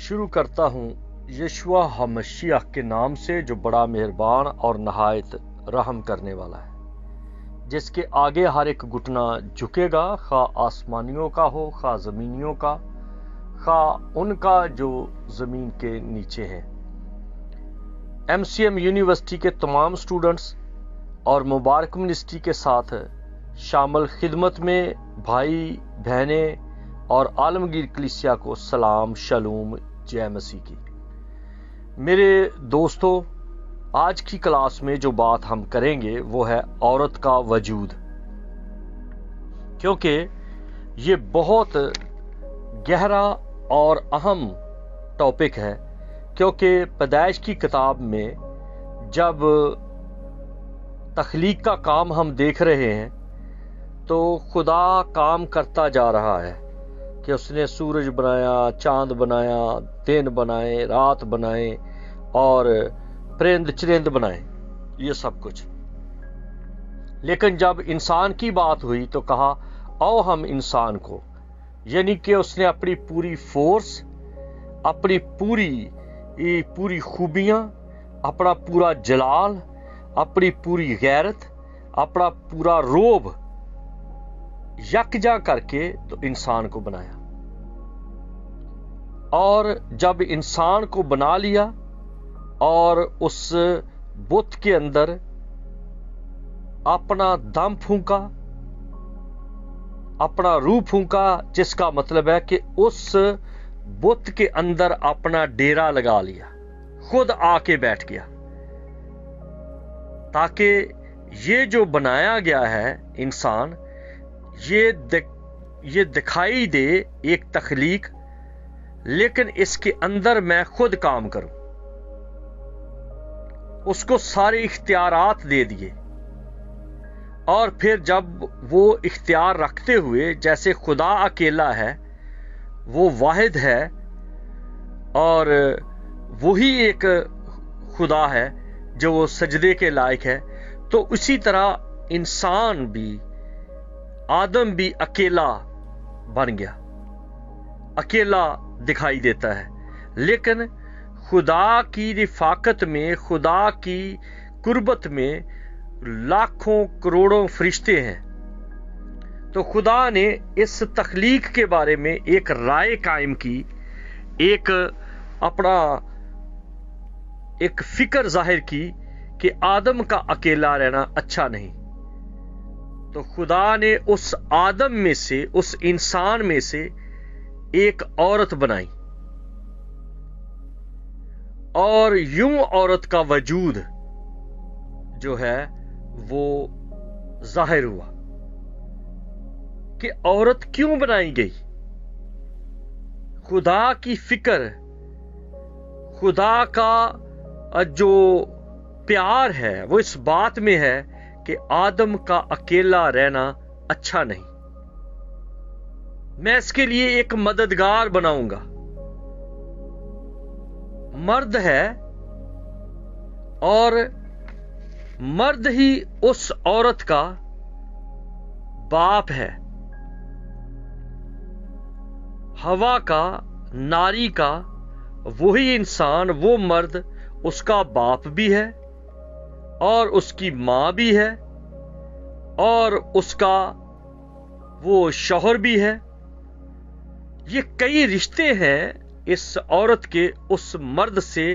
شروع کرتا ہوں یشوع ہمشیح کے نام سے جو بڑا مہربان اور نہایت رحم کرنے والا ہے، جس کے آگے ہر ایک گھٹنا جھکے گا، خواہ آسمانیوں کا ہو، خواہ زمینیوں کا، خواہ ان کا جو زمین کے نیچے ہیں۔ MCM یونیورسٹی کے تمام سٹوڈنٹس اور مبارک منسٹری کے ساتھ شامل خدمت میں بھائی بہنیں اور عالمگیر کلیسیا کو سلام، شالوم، جے مسیح کی۔ میرے دوستو، آج کی کلاس میں جو بات ہم کریں گے وہ ہے عورت کا وجود، کیونکہ یہ بہت گہرا اور اہم ٹاپک ہے، کیونکہ پیدائش کی کتاب میں جب تخلیق کا کام ہم دیکھ رہے ہیں تو خدا کام کرتا جا رہا ہے کہ اس نے سورج بنایا، چاند بنایا، دن بنائے، رات بنائے اور پرند چرند بنائے، یہ سب کچھ۔ لیکن جب انسان کی بات ہوئی تو کہا او ہم انسان کو، یعنی کہ اس نے اپنی پوری فورس، اپنی پوری خوبیاں، اپنا پورا جلال، اپنی پوری غیرت، اپنا پورا روب یکجا کر کے تو انسان کو بنایا۔ اور جب انسان کو بنا لیا اور اس بت کے اندر اپنا دم پھونکا، اپنا روح پھونکا، جس کا مطلب ہے کہ اس بت کے اندر اپنا ڈیرا لگا لیا، خود آ کے بیٹھ گیا، تاکہ یہ جو بنایا گیا ہے انسان، یہ دکھائی دے ایک تخلیق، لیکن اس کے اندر میں خود کام کروں۔ اس کو سارے اختیارات دے دیے، اور پھر جب وہ اختیار رکھتے ہوئے، جیسے خدا اکیلا ہے، وہ واحد ہے اور وہی ایک خدا ہے جو وہ سجدے کے لائق ہے، تو اسی طرح انسان بھی، آدم بھی اکیلا بن گیا، اکیلا دکھائی دیتا ہے۔ لیکن خدا کی رفاقت میں، خدا کی قربت میں لاکھوں کروڑوں فرشتے ہیں، تو خدا نے اس تخلیق کے بارے میں ایک رائے قائم کی، اپنا ایک فکر ظاہر کی کہ آدم کا اکیلا رہنا اچھا نہیں۔ تو خدا نے اس آدم میں سے، اس انسان میں سے ایک عورت بنائی، اور یوں عورت کا وجود جو ہے وہ ظاہر ہوا کہ عورت کیوں بنائی گئی۔ خدا کی فکر، خدا کا جو پیار ہے وہ اس بات میں ہے کہ آدم کا اکیلا رہنا اچھا نہیں، میں اس کے لیے ایک مددگار بناؤں گا۔ مرد ہے اور مرد ہی اس عورت کا باپ ہے، ہوا کا، ناری کا، وہی انسان، وہ مرد اس کا باپ بھی ہے اور اس کی ماں بھی ہے اور اس کا وہ شوہر بھی ہے۔ یہ کئی رشتے ہیں اس عورت کے اس مرد سے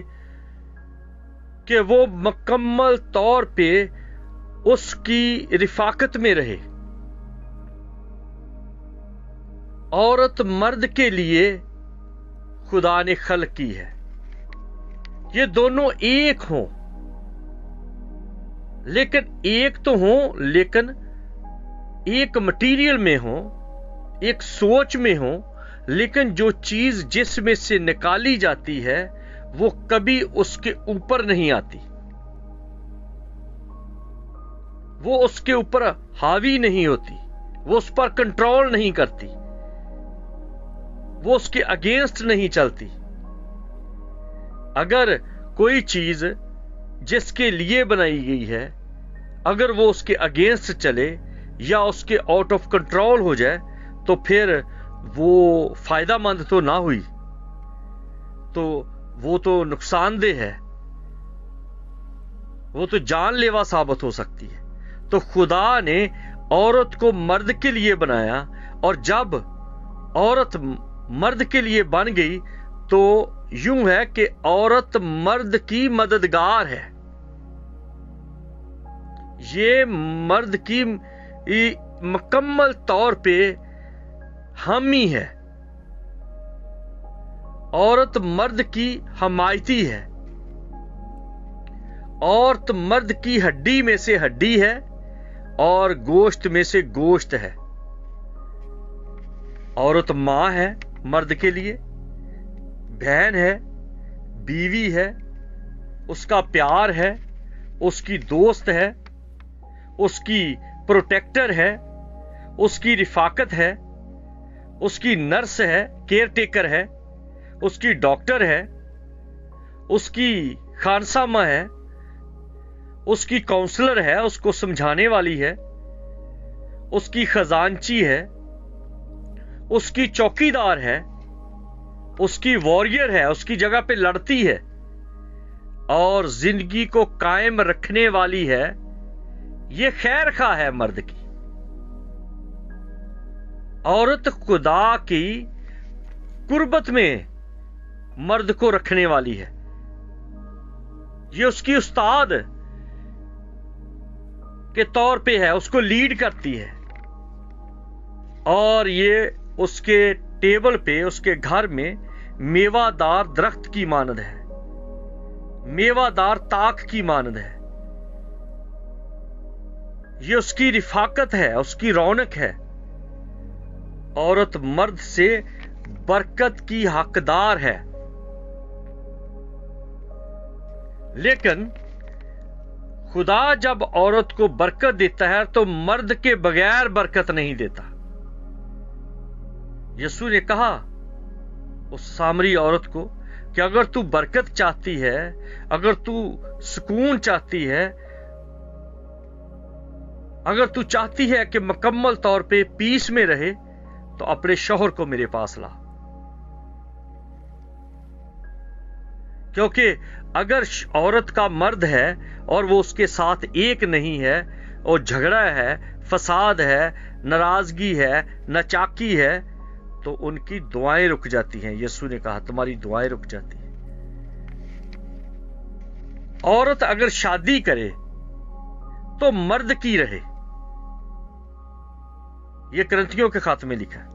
کہ وہ مکمل طور پہ اس کی رفاقت میں رہے۔ عورت مرد کے لیے خدا نے خلق کی ہے، یہ دونوں ایک ہوں، لیکن ایک تو ہوں، لیکن ایک مٹیریل میں ہوں، ایک سوچ میں ہوں، لیکن جو چیز جس میں سے نکالی جاتی ہے وہ کبھی اس کے اوپر نہیں آتی، وہ اس کے اوپر حاوی نہیں ہوتی، وہ اس پر کنٹرول نہیں کرتی، وہ اس کے اگینسٹ نہیں چلتی۔ اگر کوئی چیز جس کے لیے بنائی گئی ہے، اگر وہ اس کے اگینسٹ چلے یا اس کے آؤٹ آف کنٹرول ہو جائے تو پھر وہ فائدہ مند تو نہ ہوئی۔ तो वो तो नुकसान दह है, वो तो जानलेवा साबित हो सकती है। तो खुदा ने औरत को मर्द के लिए बनाया, और जब औरत मर्द के लिए बन गई तो यूं है कि औरत मर्द की मददगार है, ये मर्द की मुकम्मल तौर पे हामी है। औरत मर्द की हमायती है, औरत मर्द की हड्डी में से हड्डी है और गोश्त में से गोश्त है। औरत मां है मर्द के लिए, बहन है, बीवी है, उसका प्यार है, उसकी दोस्त है, उसकी प्रोटेक्टर है, उसकी रिफाकत है, उसकी नर्स है, केयर टेकर है, उसकी डॉक्टर है, उसकी खानसामा है, उसकी काउंसलर है, उसको समझाने वाली है, उसकी खजांची है, उसकी चौकीदार है, उसकी वॉरियर है, उसकी जगह पे लड़ती है और जिंदगी को कायम रखने वाली है। ये खैर खा है मर्द की। औरत खुदा की कुर्बत में मर्द को रखने वाली है, ये उसकी उस्ताद के तौर पे है, उसको लीड करती है, और ये उसके टेबल पे, उसके घर में मेवादार दरख्त की मानद है, मेवादार ताक की मानद है। ये उसकी रिफाकत है, उसकी रौनक है। औरत मर्द से बरकत की हकदार है, लेकिन खुदा जब औरत को बरकत देता है तो मर्द के बगैर बरकत नहीं देता। यीशु ने कहा उस सामरी औरत को कि अगर तू बरकत चाहती है, अगर तू सुकून चाहती है, अगर तू चाहती है कि मुकम्मल तौर पे पीस में रहे, तो अपने शौहर को मेरे पास ला। क्योंकि अगर औरत का मर्द है और वो उसके साथ एक नहीं है और झगड़ा है, फसाद है, नाराजगी है, नाचाकी है, तो उनकी दुआएं रुक जाती हैं। यीशु ने कहा तुम्हारी दुआएं रुक जाती हैं। औरत अगर शादी करे तो मर्द की रहे, यह करंथियों के खाते में लिखा है।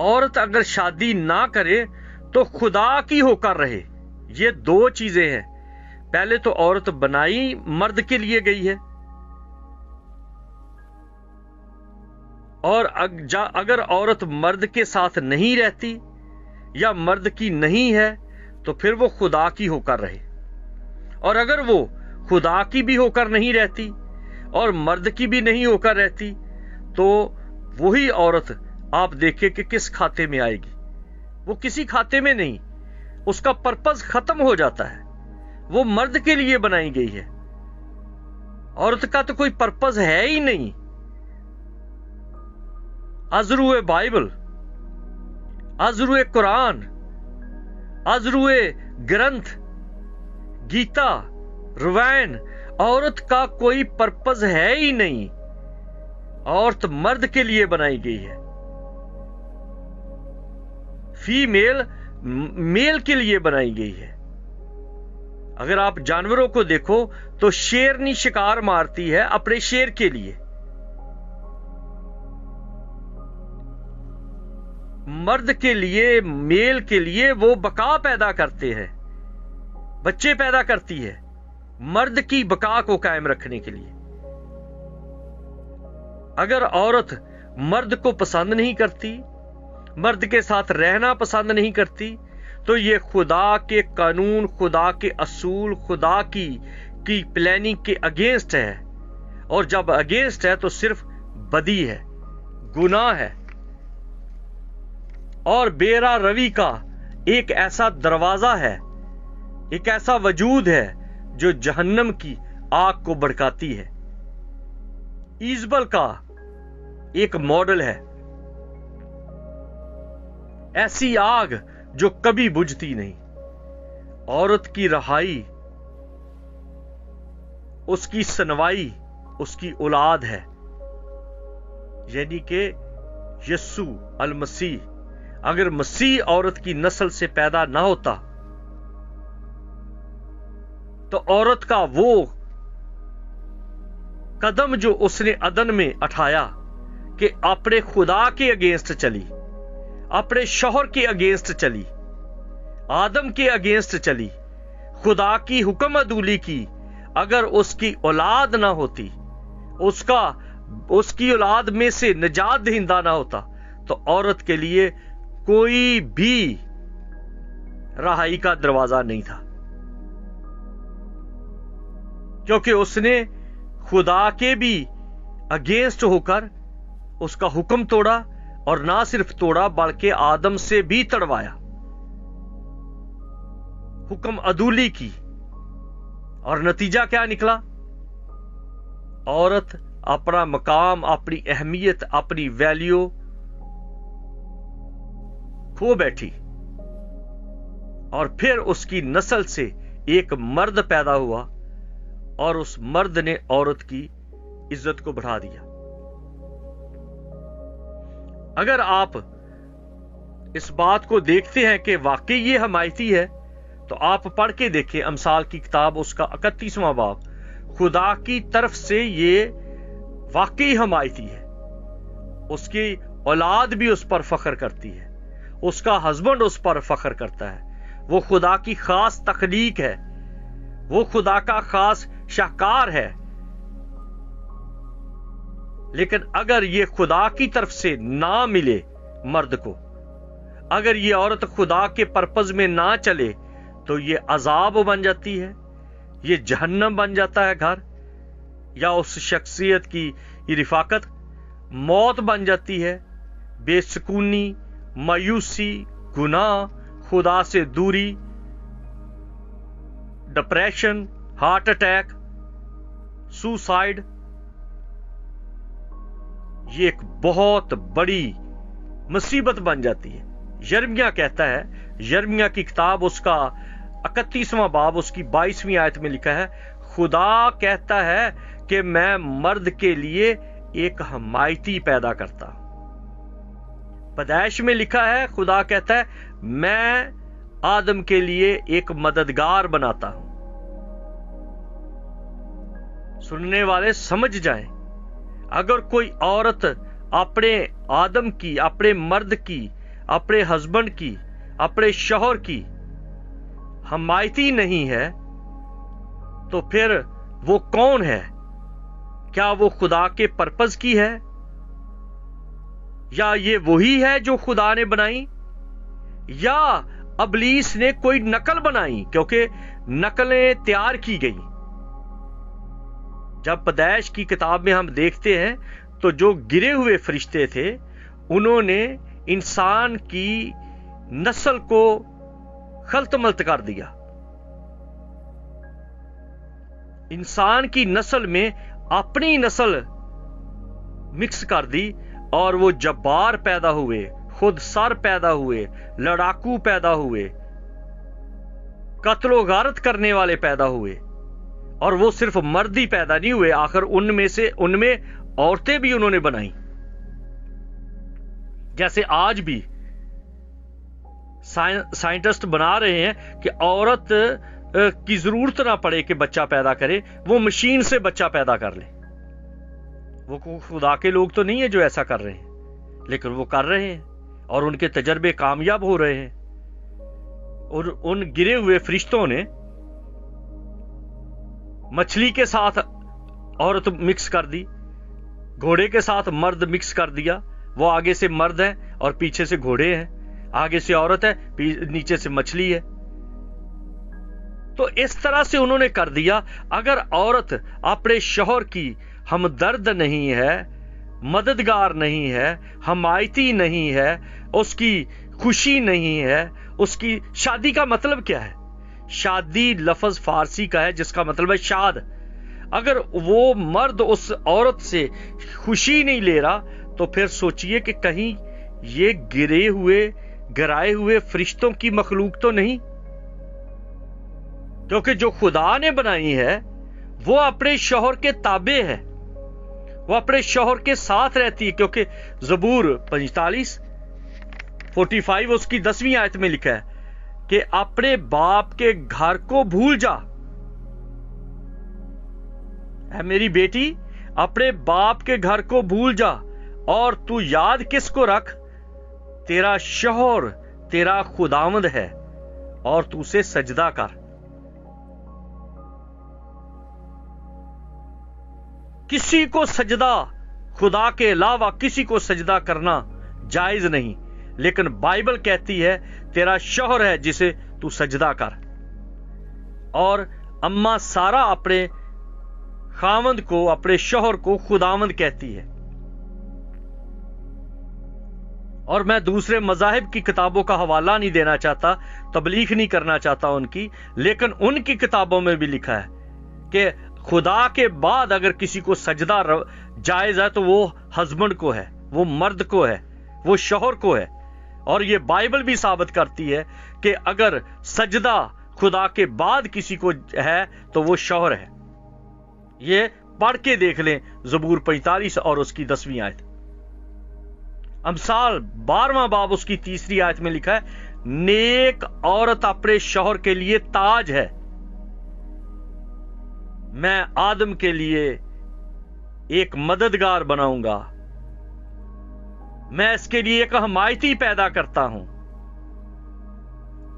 औरत अगर शादी ना करे तो खुदा की होकर रहे। ये दो चीजें हैं। पहले तो औरत बनाई मर्द के लिए गई है, और अगर औरत मर्द के साथ नहीं रहती या मर्द की नहीं है तो फिर वो खुदा की होकर रहे। और अगर वो खुदा की भी होकर नहीं रहती और मर्द की भी नहीं होकर रहती, तो वही औरत आप देखें कि किस खाते में आएगी। वो किसी खाते में नहीं, उसका पर्पस खत्म हो जाता है। वो मर्द के लिए बनाई गई है, औरत का तो कोई पर्पस है ही नहीं। अजरुए बाइबल, अजरुए कुरान, अजरुए ग्रंथ, गीता, रामायण, औरत का कोई पर्पस है ही नहीं। औरत मर्द के लिए बनाई गई है, फीमेल मेल के लिए बनाई गई है। अगर आप जानवरों को देखो तो शेरनी शिकार मारती है अपने शेर के लिए। मर्द के लिए, मेल के लिए वो बका पैदा करते हैं, बच्चे पैदा करती है मर्द की बका को कायम रखने के लिए। अगर औरत मर्द को पसंद नहीं करती, मर्द के साथ रहना पसंद नहीं करती, तो ये खुदा के कानून, खुदा के असूल, खुदा की प्लानिंग के अगेंस्ट है। और जब अगेंस्ट है तो सिर्फ बदी है, गुनाह है, और बेरा रवि का एक ऐसा दरवाजा है, एक ऐसा वजूद है जो जहन्नम की आग को भड़काती है। ईजबल का एक मॉडल है, ऐसी आग जो कभी बुझती नहीं। औरत की रहाई, उसकी सुनवाई, उसकी औलाद है, यानी कि यस्सु अल मसीह। अगर मसीह औरत की नस्ल से पैदा ना होता तो औरत का वो कदम जो उसने अदन में उठाया कि अपने खुदा के अगेंस्ट चली, अपने शौहर के अगेंस्ट चली, आदम के अगेंस्ट चली, खुदा की हुक्म अदूली की, अगर उसकी औलाद ना होती, उसकी औलाद में से निजात दहिंदा ना होता, तो औरत के लिए कोई भी रहाई का दरवाजा नहीं था, क्योंकि उसने खुदा के भी अगेंस्ट होकर उसका हुक्म तोड़ा, और ना सिर्फ तोड़ा बल्कि आदम से भी तड़वाया, हुक्म अदूली की। और नतीजा क्या निकला? औरत अपना मकाम, अपनी अहमियत, अपनी वैल्यू खो बैठी, और फिर उसकी नस्ल से एक मर्द पैदा हुआ, और उस मर्द ने औरत की इज्जत को बढ़ा दिया। अगर आप इस बात को देखते हैं कि वाकई ये हमायती है, तो आप पढ़ के देखें अमसाल की किताब, उसका 31वां बाब। खुदा की तरफ से ये वाकई हमायती है। उसकी औलाद भी उस पर फख्र करती है, उसका हस्बैंड उस पर फख्र करता है। वो खुदा की खास तख्लीक है, वो खुदा का खास शाहकार है। लेकिन अगर ये खुदा की तरफ से ना मिले मर्द को, अगर ये औरत खुदा के पर्पज में ना चले, तो ये अजाब बन जाती है, ये जहन्नम बन जाता है घर, या उस शख्सियत की रिफाकत मौत बन जाती है। बेसुकूनी, मायूसी, गुनाह, खुदा से दूरी, डिप्रेशन, हार्ट अटैक, सुसाइड, ये एक बहुत बड़ी मुसीबत बन जाती है। यिर्मयाह कहता है, यिर्मयाह की किताब उसका 31वां बाब, उसकी 22वीं आयत में लिखा है, खुदा कहता है कि मैं मर्द के लिए एक हमायती पैदा करता हूं। पैदाइश में लिखा है, खुदा कहता है मैं आदम के लिए एक मददगार बनाता हूं। सुनने वाले समझ जाएं, अगर कोई औरत अपने आदम की, अपने मर्द की, अपने हस्बैंड की, अपने शौहर की हमायती नहीं है, तो फिर वो कौन है? क्या वो खुदा के पर्पस की है, या ये वही है जो खुदा ने बनाई, या अबलीस ने कोई नकल बनाई? क्योंकि नकलें तैयार की गई। जब पैदाइश की किताब में हम देखते हैं तो जो गिरे हुए फरिश्ते थे, उन्होंने इंसान की नस्ल को खल्त-मल्त कर दिया। इंसान की नस्ल में अपनी नस्ल मिक्स कर दी, और वो जब्बार पैदा हुए, खुद सर पैदा हुए, लड़ाकू पैदा हुए, कत्लो गारत करने वाले पैदा हुए। और वो सिर्फ मर्द ही पैदा नहीं हुए, आखिर उनमें औरतें भी उन्होंने बनाई। जैसे आज भी साइंटिस्ट बना रहे हैं कि औरत की जरूरत ना पड़े कि बच्चा पैदा करे, वो मशीन से बच्चा पैदा कर ले। वो खुदा के लोग तो नहीं है जो ऐसा कर रहे हैं, लेकिन वो कर रहे हैं, और उनके तजर्बे कामयाब हो रहे हैं। और उन गिरे हुए फरिश्तों ने मछली के साथ औरत मिक्स कर दी, घोड़े के साथ मर्द मिक्स कर दिया। वो आगे से मर्द है और पीछे से घोड़े हैं, आगे से औरत है, नीचे से मछली है। तो इस तरह से उन्होंने कर दिया। अगर औरत अपने शौहर की हमदर्द नहीं है, मददगार नहीं है, हमायती नहीं है, उसकी खुशी नहीं है, उसकी शादी का मतलब क्या है? शादी लफ्ज फारसी का है जिसका मतलब है शाद। अगर वो मर्द उस औरत से खुशी नहीं ले रहा, तो फिर सोचिए कि कहीं ये गिरे हुए गिराए हुए फरिश्तों की मखलूक तो नहीं, क्योंकि जो खुदा ने बनाई है वो अपने शौहर के ताबे है, वो अपने शौहर के साथ रहती है। क्योंकि ज़बूर 45 उसकी 10वीं आयत में लिखा है कि अपने बाप के घर को भूल जा। ऐ मेरी बेटी, अपने बाप के घर को भूल जा और तू याद किसको रख, तेरा शौहर तेरा खुदावंद है और तू उसे सजदा कर। किसी को सजदा, खुदा के अलावा किसी को सजदा करना जायज नहीं, लेकिन बाइबल कहती है तेरा शौहर है जिसे तू सजदा कर। और अम्मा सारा अपने खावंद को, अपने शौहर को खुदावंद कहती है। और मैं दूसरे मज़ाहिब की किताबों का हवाला नहीं देना चाहता, तबलीग नहीं करना चाहता उनकी, लेकिन उनकी किताबों में भी लिखा है कि खुदा के बाद अगर किसी को सजदा जायज है तो वो हस्बैंड को है, वो मर्द को है, वो शौहर को है। और ये बाइबल भी साबित करती है कि अगर सजदा खुदा के बाद किसी को है तो वो शौहर है। ये पढ़ के देख लें, ज़बूर 45 और उसकी 10वीं आयत। अमसाल 12वां बाब उसकी 3री आयत में लिखा है, नेक औरत अपने शौहर के लिए ताज है। मैं आदम के लिए एक मददगार बनाऊंगा, मैं इसके लिए एक हमायती पैदा करता हूं।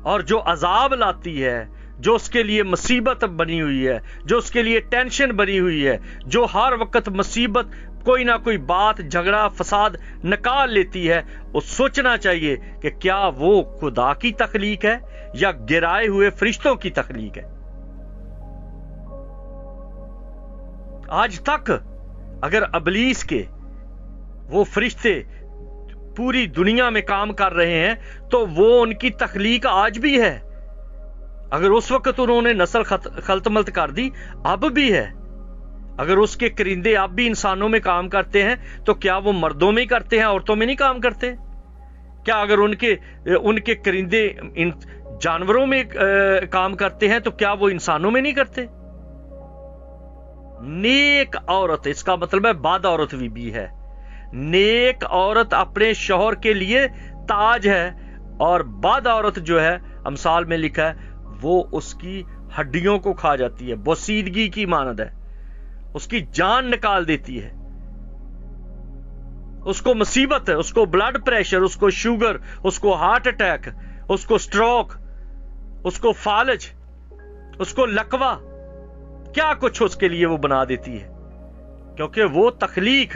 और जो अजाब लाती है, जो उसके लिए मुसीबत बनी हुई है, जो उसके लिए टेंशन बनी हुई है, जो हर वक्त मुसीबत, कोई ना कोई बात, झगड़ा, फसाद निकाल लेती है, वो सोचना चाहिए कि क्या वो खुदा की तख्लीक है या गिराए हुए फरिश्तों की तख्लीक है। आज तक अगर इब्लीस के वो फरिश्ते पूरी दुनिया में काम कर रहे हैं तो वो उनकी तख्लीक आज भी है। अगर उस वक्त उन्होंने नस्ल खल्तमल्त कर दी, अब भी है। अगर उसके करिंदे अब भी इंसानों में काम करते हैं तो क्या वो मर्दों में ही करते हैं, औरतों में नहीं काम करते? क्या अगर उनके करिंदे जानवरों में काम करते हैं तो क्या वो इंसानों में नहीं करते? नेक औरत, इसका मतलब है बद औरत भी है। नेक औरत अपने शौहर के लिए ताज है, और बद औरत जो है अमसाल में लिखा है वो उसकी हड्डियों को खा जाती है, बोसीदगी की मानद है, उसकी जान निकाल देती है। उसको मुसीबत है, उसको ब्लड प्रेशर, उसको शुगर, उसको हार्ट अटैक, उसको स्ट्रोक, उसको फालज, उसको लकवा, क्या कुछ उसके लिए वो बना देती है, क्योंकि वो तख्लीक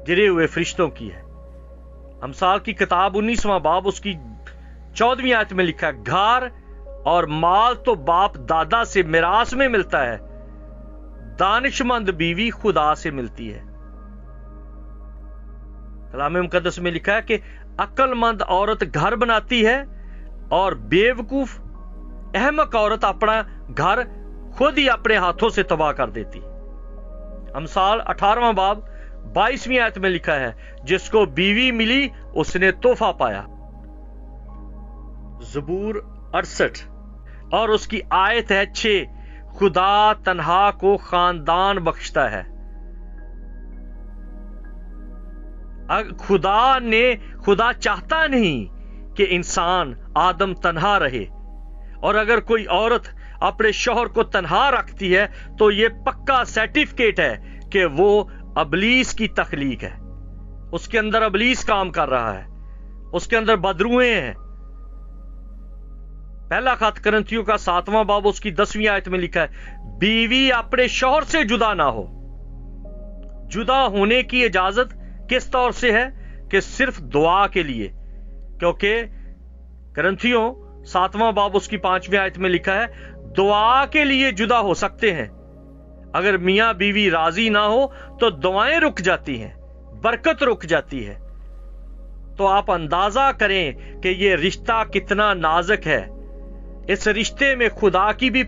गिरे हुए फरिश्तों की है। अमसाल की किताब 19वां बाब उसकी 14वीं आयत में लिखा है, घर और माल तो बाप दादा से मिरास में मिलता है, दानिशमंद बीवी खुदा से मिलती है। कलाम मुकद्दस में लिखा है कि अक्लमंद औरत घर बनाती है और बेवकूफ अहमक औरत अपना घर खुद ही अपने हाथों से तबाह कर देती। अमसाल 18वां बाब 22वीं आयत में लिखा है, जिसको बीवी मिली उसने तोहफा पाया। ज़बूर 68 और उसकी आयत है 6, खुदा तन्हा को खानदान बख्शता है। खुदा चाहता नहीं कि इंसान आदम तन्हा रहे, और अगर कोई औरत अपने शौहर को तन्हा रखती है तो यह पक्का सर्टिफिकेट है कि वो इब्लीस की तख्लीक है, उसके अंदर इब्लीस काम कर रहा है, उसके अंदर बदरूएं हैं। पहला खत करंथियों का 7वां बाब उसकी 10वीं आयत में लिखा है, बीवी अपने शौहर से जुदा ना हो। जुदा होने की इजाजत किस तौर से है? कि सिर्फ दुआ के लिए, क्योंकि करंथियों 7वां बाब उसकी 5वीं आयत में लिखा है, दुआ के लिए जुदा हो सकते हैं। अगर मियां बीवी राजी ना हो तो दुआएं रुक जाती हैं, बरकत रुक जाती है। तो आप अंदाजा करें कि यह रिश्ता कितना नाजुक है। इस रिश्ते में खुदा की भी